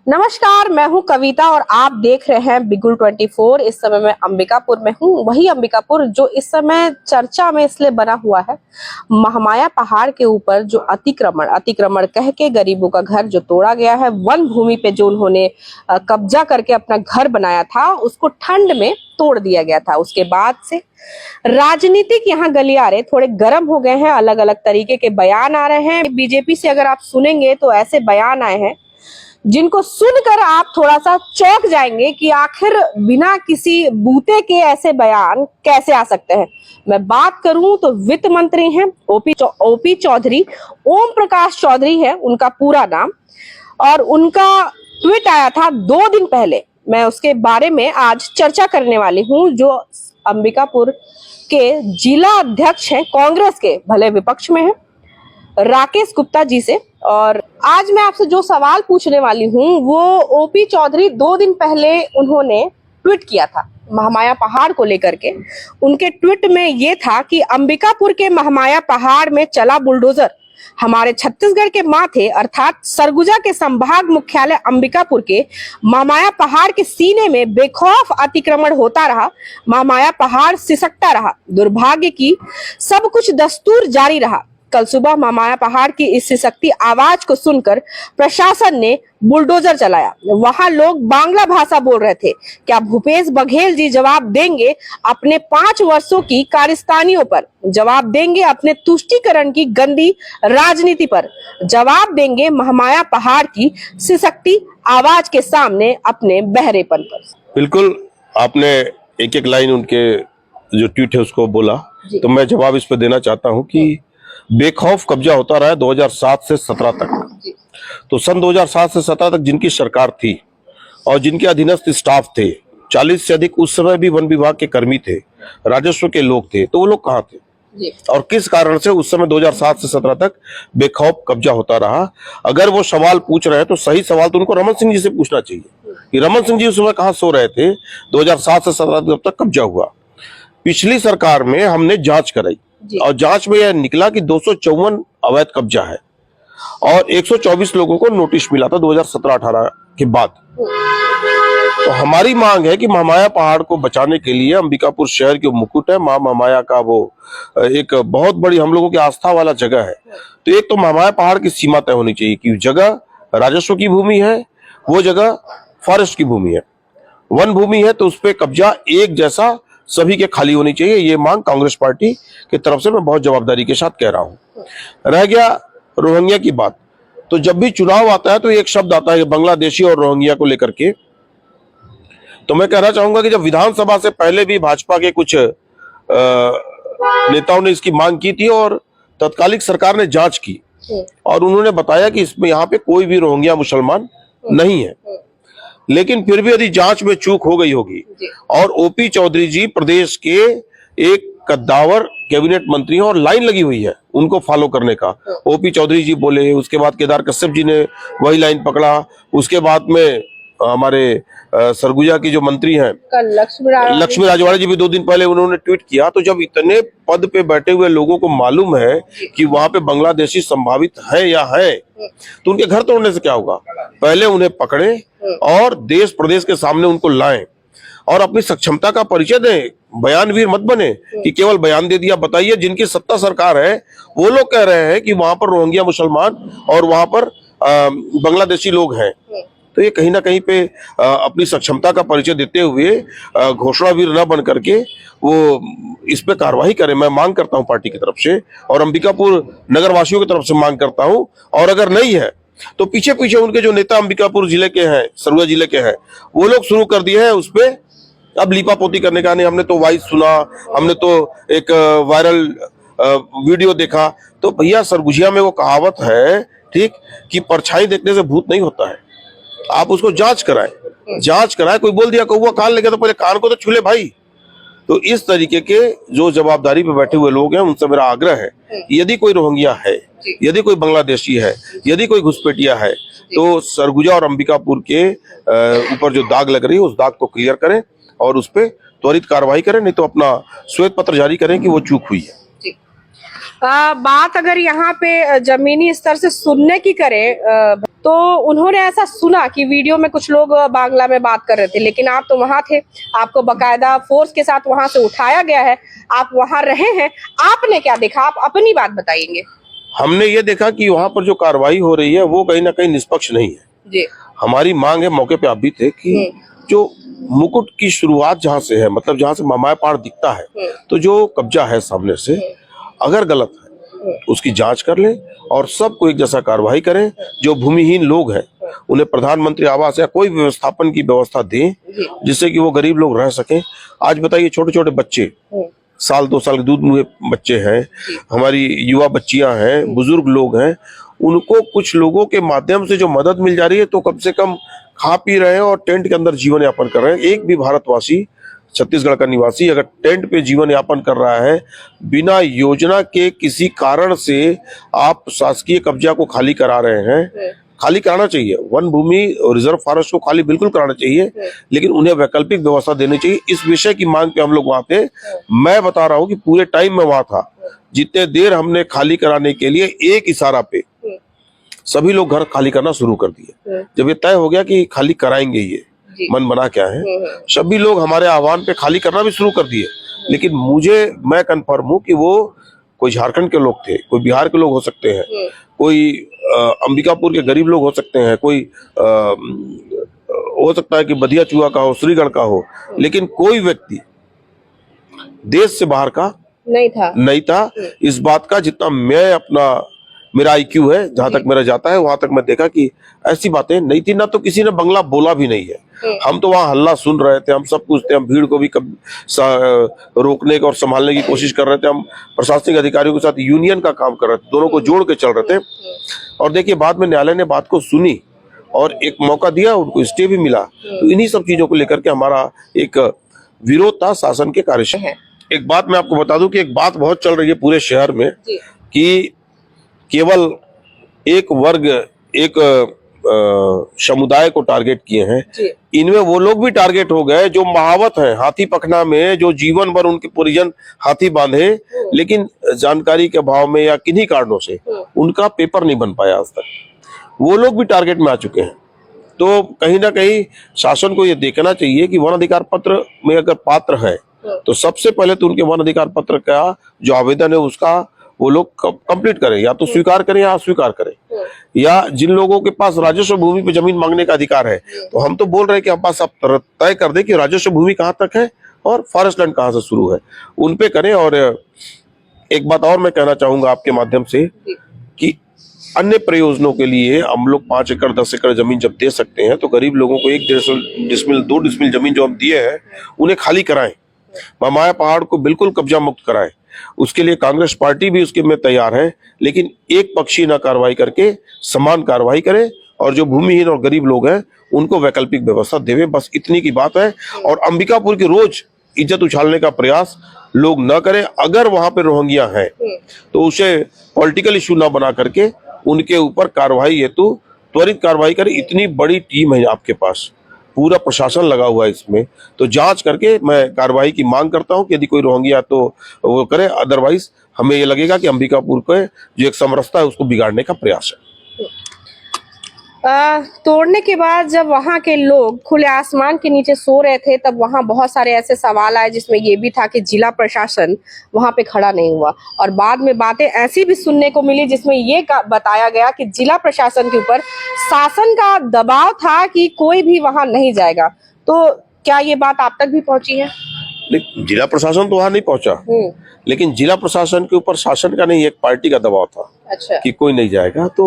नमस्कार, मैं हूं कविता और आप देख रहे हैं बिगुल 24। इस समय मैं अंबिकापुर में हूं, वही अंबिकापुर जो इस समय चर्चा में इसलिए बना हुआ है। महामाया पहाड़ के ऊपर जो अतिक्रमण कह के गरीबों का घर जो तोड़ा गया है, वन भूमि पे जो उन्होंने कब्जा करके अपना घर बनाया था, उसको ठंड में तोड़ दिया गया था। उसके बाद से राजनीतिक यहाँ गलियारे थोड़े गर्म हो गए हैं, अलग अलग तरीके के बयान आ रहे हैं। बीजेपी से अगर आप सुनेंगे तो ऐसे बयान आए हैं जिनको सुनकर आप थोड़ा सा चौंक जाएंगे कि आखिर बिना किसी बूते के ऐसे बयान कैसे आ सकते हैं। मैं बात करूं तो वित्त मंत्री हैं ओपी चौधरी, ओम प्रकाश चौधरी है उनका पूरा नाम, और उनका ट्वीट आया था 2 दिन पहले। मैं उसके बारे में आज चर्चा करने वाली हूं। जो अंबिकापुर के जिला अध्यक्ष हैं कांग्रेस के, भले विपक्ष में है, राकेश गुप्ता जी से। और आज मैं आपसे जो सवाल पूछने वाली हूँ वो ओपी चौधरी 2 दिन पहले उन्होंने ट्वीट किया था महामाया पहाड़ को लेकर के। उनके ट्वीट में ये था कि अंबिकापुर के महामाया पहाड़ में चला बुलडोजर, हमारे छत्तीसगढ़ के माथे अर्थात सरगुजा के संभाग मुख्यालय अंबिकापुर के महामाया पहाड़ के सीने में बेखौफ अतिक्रमण होता रहा। महामाया पहाड़ सिसकता रहा, दुर्भाग्य की सब कुछ दस्तूर जारी रहा। कल सुबह महामाया पहाड़ की इस सिसकती आवाज को सुनकर प्रशासन ने बुलडोजर चलाया। वहां लोग बांग्ला भाषा बोल रहे थे। क्या भूपेश बघेल जी जवाब देंगे अपने 5 वर्षों की कारस्तानियों पर? जवाब देंगे अपने तुष्टीकरण की गंदी राजनीति पर? जवाब देंगे महामाया पहाड़ की सिसकती आवाज के सामने अपने बहरेपन पर? बिल्कुल, आपने एक एक लाइन उनके जो ट्वीट है उसको बोला, तो मैं जवाब इस पर देना चाहता हूँ कि बेखौफ कब्जा होता रहा है 2007 से 17 तक। तो सन 2007 से 17 तक जिनकी सरकार थी और जिनके अधीनस्थ स्टाफ थे, 40 से अधिक उस समय भी वन विभाग के कर्मी थे, राजस्व के लोग थे, तो वो लोग कहाँ थे और किस कारण से उस समय 2007 से 17 तक बेखौफ कब्जा होता रहा? अगर वो सवाल पूछ रहे हैं तो सही सवाल तो उनको रमन सिंह जी से पूछना चाहिए कि रमन सिंह जी उस समय कहाँ सो रहे थे 2007 से 17 तक कब्जा हुआ। पिछली सरकार में हमने जांच कराई और जांच में यह निकला कि 254 अवैध कब्जा है और 124 लोगों को नोटिस मिला था 2017-18 के बाद। तो हमारी मांग है कि महामाया पहाड़ को बचाने के लिए अंबिकापुर शहर के मुकुट है, मां महामाया का वो एक बहुत बड़ी हम लोगों की आस्था वाला जगह है। तो एक तो महामाया पहाड़ की सीमा तय होनी चाहिए कि जगह राजस्व की भूमि है, वो जगह फॉरेस्ट की भूमि है, वन भूमि है, तो उस पर कब्जा एक जैसा सभी के खाली होनी चाहिए। ये मांग कांग्रेस पार्टी की तरफ से मैं बहुत जवाबदारी के साथ कह रहा हूं। रह गया रोहिंग्या की बात, तो जब भी चुनाव आता है तो एक शब्द आता है बांग्लादेशी और रोहिंग्या को लेकर के। तो मैं कहना चाहूंगा कि जब विधानसभा से पहले भी भाजपा के कुछ नेताओं ने इसकी मांग की थी और तत्कालिक सरकार ने जांच की और उन्होंने बताया कि इसमें यहाँ पे कोई भी रोहिंग्या मुसलमान नहीं है। लेकिन फिर भी यदि जांच में चूक हो गई होगी और ओपी चौधरी जी प्रदेश के एक कद्दावर कैबिनेट मंत्री हैं और लाइन लगी हुई है उनको फॉलो करने का। ओपी चौधरी जी बोले, उसके बाद केदार कश्यप जी ने वही लाइन पकड़ा, उसके बाद में हमारे सरगुजा की जो मंत्री हैं लक्ष्मी राजवाड़े जी भी 2 दिन पहले उन्होंने ट्वीट किया। तो जब इतने पद पे बैठे हुए लोगों को मालूम है कि वहां पे बांग्लादेशी संभावित है या है, तो उनके घर तोड़ने से क्या होगा? पहले उन्हें पकड़े और देश प्रदेश के सामने उनको लाएं और अपनी सक्षमता का परिचय दें। बयानवीर मत बने कि केवल बयान दे दिया। बताइए, जिनकी सत्ता सरकार है वो लोग कह रहे हैं कि वहां पर रोहिंग्या मुसलमान और वहां पर बांग्लादेशी लोग हैं। तो ये कहीं ना कहीं पे अपनी सक्षमता का परिचय देते हुए घोषणावीर न बन करके वो इस पे कार्रवाई करें। मैं मांग करता हूं पार्टी की तरफ से और अंबिकापुर नगर वासियों की तरफ से मांग करता हूं। और अगर नहीं है तो पीछे पीछे उनके जो नेता अंबिकापुर जिले के हैं, सरगुजा जिले के हैं, वो लोग शुरू कर दिए हैं उस पे अब लीपापोती करने का। नहीं, हमने तो वॉइस सुना, हमने तो एक वायरल वीडियो देखा। तो भैया, सरगुजिया में वो कहावत है, ठीक, कि परछाई देखने से भूत नहीं होता है। आप उसको जांच कराएं। कोई बोल दिया कौवा कान लेगा तो पहले कान को तो छूले भाई। तो इस तरीके के जो जवाबदारी पे बैठे हुए लोग हैं उनसे मेरा आग्रह है, यदि कोई रोहिंग्या है, यदि कोई बांग्लादेशी है, यदि कोई घुसपैठिया है, तो सरगुजा और अंबिकापुर के ऊपर जो दाग लग रही है उस दाग को क्लियर करें और उस पर त्वरित कार्रवाई करें, नहीं तो अपना श्वेत पत्र जारी करें कि वो चूक हुई है। बात अगर यहाँ पे जमीनी स्तर से सुनने की करें तो उन्होंने ऐसा सुना कि वीडियो में कुछ लोग बांग्ला में बात कर रहे थे, लेकिन आप तो वहां थे, आपको बकायदा फोर्स के साथ वहां से उठाया गया है, आप वहां रहे हैं, आपने क्या देखा? आप अपनी बात बताएंगे। हमने ये देखा कि वहाँ पर जो कार्रवाई हो रही है वो कहीं ना कहीं निष्पक्ष नहीं है जी। हमारी मांग है, मौके पे आप भी थे, कि जो मुकुट की शुरुआत जहाँ से है, मतलब जहाँ से महामाया पहाड़ दिखता है, तो जो कब्जा है सामने से, अगर गलत है उसकी जांच कर लें और सबको एक जैसा कार्रवाई करें। जो भूमिहीन लोग हैं उन्हें प्रधानमंत्री आवास या कोई व्यवस्थापन की व्यवस्था दें जिससे कि वो गरीब लोग रह सकें। आज बताइए, छोटे छोटे बच्चे, साल 2 साल के दूध मुहे बच्चे हैं, हमारी युवा बच्चियां हैं, बुजुर्ग लोग हैं, उनको कुछ लोगों के माध्यम से जो मदद मिल जा रही है तो कम से कम खा पी रहे हैं और टेंट के अंदर जीवन यापन कर रहे हैं। एक भी भारतवासी, छत्तीसगढ़ का निवासी अगर टेंट पे जीवन यापन कर रहा है बिना योजना के, किसी कारण से आप शासकीय कब्जा को खाली करा रहे हैं, खाली कराना चाहिए। वन भूमि और रिजर्व फॉरेस्ट को खाली बिल्कुल कराना चाहिए, लेकिन उन्हें वैकल्पिक व्यवस्था देनी चाहिए। इस विषय की मांग पे हम लोग वहां थे। मैं बता रहा हूँ कि पूरे टाइम में वहां था, जितने देर हमने खाली कराने के लिए एक इशारा पे सभी लोग घर खाली करना शुरू कर दिए। जब ये तय हो गया कि खाली कराएंगे, ये मन बना क्या है, सभी लोग हमारे आह्वान पे खाली करना भी शुरू कर दिए। लेकिन मैं कंफर्म हूँ कि वो कोई झारखंड के लोग थे, कोई बिहार के लोग हो सकते हैं, कोई अंबिकापुर के गरीब लोग हो सकते हैं, कोई हो सकता है कि बदिया चूहा का हो, श्रीगढ़ का हो, लेकिन कोई व्यक्ति देश से बाहर का नहीं था। इस बात का जितना मेरा IQ है, जहां तक मेरा जाता है वहां तक मैं देखा कि ऐसी बातें नहीं थी। ना तो किसी ने बंगला बोला भी नहीं है। हम तो वहां हल्ला सुन रहे थे, हम सब कुछ थे, हम भीड़ को भी रोकने और संभालने की कोशिश कर रहे थे। हम प्रशासनिक अधिकारियों के साथ यूनियन का काम कर रहे थे, दोनों को जोड़ के चल रहे थे। और देखिए, बाद में न्यायालय ने बात को सुनी और एक मौका दिया, उनको स्टे भी मिला। तो इन्हीं सब चीजों को लेकर के हमारा एक विरोध था शासन के कार्य से। एक बात मैं आपको बता दूं कि एक बात बहुत चल रही है पूरे शहर में कि केवल एक वर्ग, एक समुदाय को टारगेट किए हैं। इनमें वो लोग भी टारगेट हो गए जो महावत हैं, हाथी पखना में, जो जीवन भर उनके परिजन हाथी बांधे, लेकिन जानकारी के अभाव में या किन्हीं कारणों से उनका पेपर नहीं बन पाया आज तक। वो लोग भी टारगेट में आ चुके हैं। तो कहीं ना कहीं शासन को ये देखना चाहिए कि वन अधिकार पत्र में अगर पात्र है तो सबसे पहले तो उनके वन अधिकार पत्र का जो आवेदन है उसका वो लोग कंप्लीट करें, या तो स्वीकार करें या अस्वीकार करें। या जिन लोगों के पास राजस्व भूमि पे जमीन मांगने का अधिकार है, तो हम तो बोल रहे हैं कि हम पास आप तय कर दें कि राजस्व भूमि कहाँ तक है और फॉरेस्ट लैंड कहाँ से शुरू है, उन पे करें। और एक बात और मैं कहना चाहूंगा आपके माध्यम से कि अन्य प्रयोजनों के लिए हम लोग 5 एकड़ 10 एकड़ जमीन जब दे सकते हैं तो गरीब लोगों को 1 डिसमिल 2 डिसमिल जमीन जो हम दिए हैं उन्हें खाली कराएं, महामाया पहाड़ को बिल्कुल कब्जा मुक्त कराएं। उसके लिए कांग्रेस पार्टी भी उसके में तैयार है, लेकिन एक पक्षी ना कार्रवाई करके समान कार्रवाई करें और जो भूमिहीन और गरीब लोग हैं उनको वैकल्पिक व्यवस्था देवें। बस इतनी की बात है। और अंबिकापुर की रोज इज्जत उछालने का प्रयास लोग न करें। अगर वहां पे रोहिंग्या हैं तो उसे पॉलिटिकल इशू ना बना करके उनके ऊपर कार्रवाई हेतु त्वरित कार्रवाई करें। इतनी बड़ी टीम है आपके पास, पूरा प्रशासन लगा हुआ है इसमें, तो जांच करके मैं कार्रवाई की मांग करता हूं कि यदि कोई रोहिंग्या तो वो करे, अदरवाइज हमें ये लगेगा कि अंबिकापुर के जो एक समरसता है उसको बिगाड़ने का प्रयास है। तोड़ने के बाद जब वहां के लोग खुले आसमान के नीचे सो रहे थे तब वहां बहुत सारे ऐसे सवाल आए जिसमें ये भी था कि जिला प्रशासन वहां पे खड़ा नहीं हुआ। और बाद में बातें ऐसी भी सुनने को मिली जिसमें ये बताया गया कि जिला प्रशासन के ऊपर शासन का दबाव था कि कोई भी वहां नहीं जाएगा। तो क्या ये बात आप तक भी पहुंची है? जिला प्रशासन तो वहां नहीं पहुंचा, लेकिन जिला प्रशासन के ऊपर शासन का नहीं, एक पार्टी का दबाव था। अच्छा। कि कोई नहीं जाएगा। तो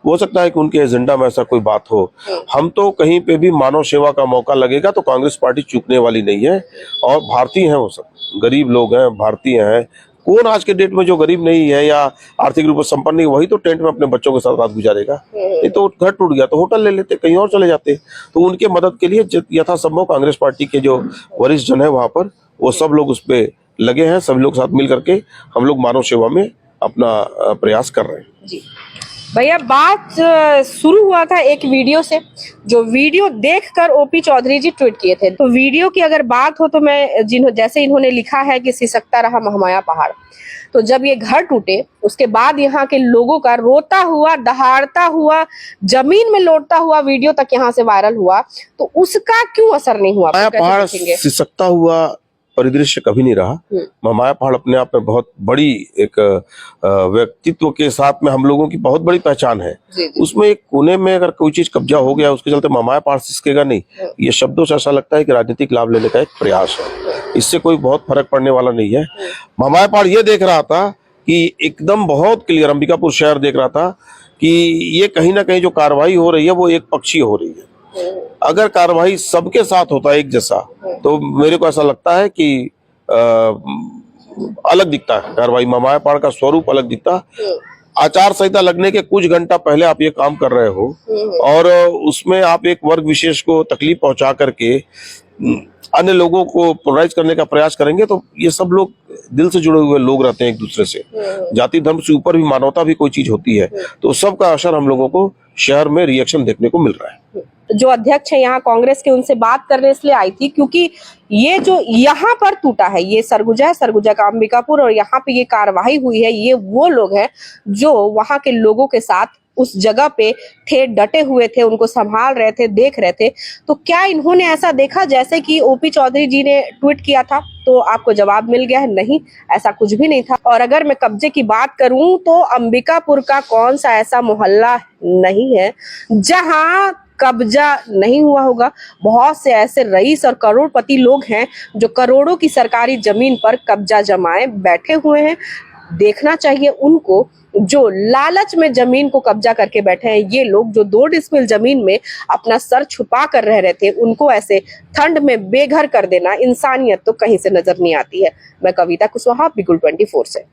हो सकता है कि उनके एजेंडा में ऐसा कोई बात हो। हम तो कहीं पे भी मानव सेवा का मौका लगेगा तो कांग्रेस पार्टी चूकने वाली नहीं है। और भारतीय हैं, वो सब गरीब लोग हैं, भारतीय हैं। कौन आज के डेट में जो गरीब नहीं है या आर्थिक रूप से संपन्न नहीं, वही तो टेंट में अपने बच्चों के साथ रात गुजारेगा। ये तो घर टूट गया तो होटल ले लेते, कहीं और चले जाते। तो उनके मदद के लिए यथासंभव कांग्रेस पार्टी के जो वरिष्ठ जन है वहां पर, वो सब लोग उस पे लगे हैं। सभी लोग साथ मिल करके हम लोग मानव सेवा में अपना प्रयास कर रहे हैं। जी। भैया बात शुरू हुआ था एक वीडियो से, जो वीडियो देखकर ओपी चौधरी जी ट्वीट किए थे। तो वीडियो की अगर बात हो तो मैं जैसे इन्होंने लिखा है कि सिसकता रहा महामाया पहाड़, तो जब ये घर टूटे उसके बाद यहाँ के लोगों का रोता हुआ दहाड़ता हुआ जमीन में लौटता हुआ वीडियो तक यहाँ से वायरल हुआ, तो उसका क्यों असर नहीं हुआ? महामाया पहाड़ सिसकता हुआ परिदृश्य कभी नहीं रहा। महामाया पहाड़ अपने आप में बहुत बड़ी एक व्यक्तित्व के साथ में हम लोगों की बहुत बड़ी पहचान है। उसमें एक कोने में अगर कोई चीज कब्जा हो गया उसके चलते महामाया पहाड़ सिसकेगा नहीं, ये शब्दों से ऐसा लगता है कि राजनीतिक लाभ लेने का एक प्रयास है। इससे कोई बहुत फर्क पड़ने वाला नहीं है। महामाया पहाड़ ये देख रहा था कि एकदम बहुत क्लियर, अंबिकापुर शहर देख रहा था कि ये कहीं ना कहीं जो कार्रवाई हो रही है वो एक पक्षीय हो रही है। अगर कार्रवाई सबके साथ होता है एक जैसा, तो मेरे को ऐसा लगता है कि अलग दिखता है कार्रवाई, महामाया पहाड़ का स्वरूप अलग दिखता। आचार संहिता लगने के कुछ घंटा पहले आप ये काम कर रहे हो और उसमें आप एक वर्ग विशेष को तकलीफ पहुंचा करके अन्य लोगों को पोलराइज करने का प्रयास करेंगे, तो ये सब लोग दिल से जुड़े हुए लोग रहते हैं एक दूसरे से। जाति धर्म से ऊपर भी मानवता भी कोई चीज होती है, तो सबका असर हम लोगों को शहर में रिएक्शन देखने को मिल रहा है। जो अध्यक्ष है यहाँ कांग्रेस के, उनसे बात करने इसलिए आई थी क्योंकि ये जो यहाँ पर टूटा है, ये सरगुजा है, सरगुजा का अंबिकापुर, और यहाँ पे ये कार्रवाई हुई है, ये वो लोग हैं जो वहां के लोगों के साथ उस जगह पे थे, डटे हुए थे, उनको संभाल रहे थे, देख रहे थे। तो क्या इन्होंने ऐसा देखा जैसे कि ओपी चौधरी जी ने ट्वीट किया था? तो आपको जवाब मिल गया है, नहीं, ऐसा कुछ भी नहीं था। और अगर मैं कब्जे की बात करूं तो अंबिकापुर का कौन सा ऐसा मोहल्ला नहीं है जहां कब्जा नहीं हुआ होगा। बहुत से ऐसे रईस और करोड़पति लोग हैं जो करोड़ों की सरकारी जमीन पर कब्जा जमाए बैठे हुए हैं। देखना चाहिए उनको, जो लालच में जमीन को कब्जा करके बैठे हैं। ये लोग जो 2 डिसमिल जमीन में अपना सर छुपा कर रह रहे थे, उनको ऐसे ठंड में बेघर कर देना, इंसानियत तो कहीं से नजर नहीं आती है। मैं कविता कुशवाहा, बिगुल 24 से।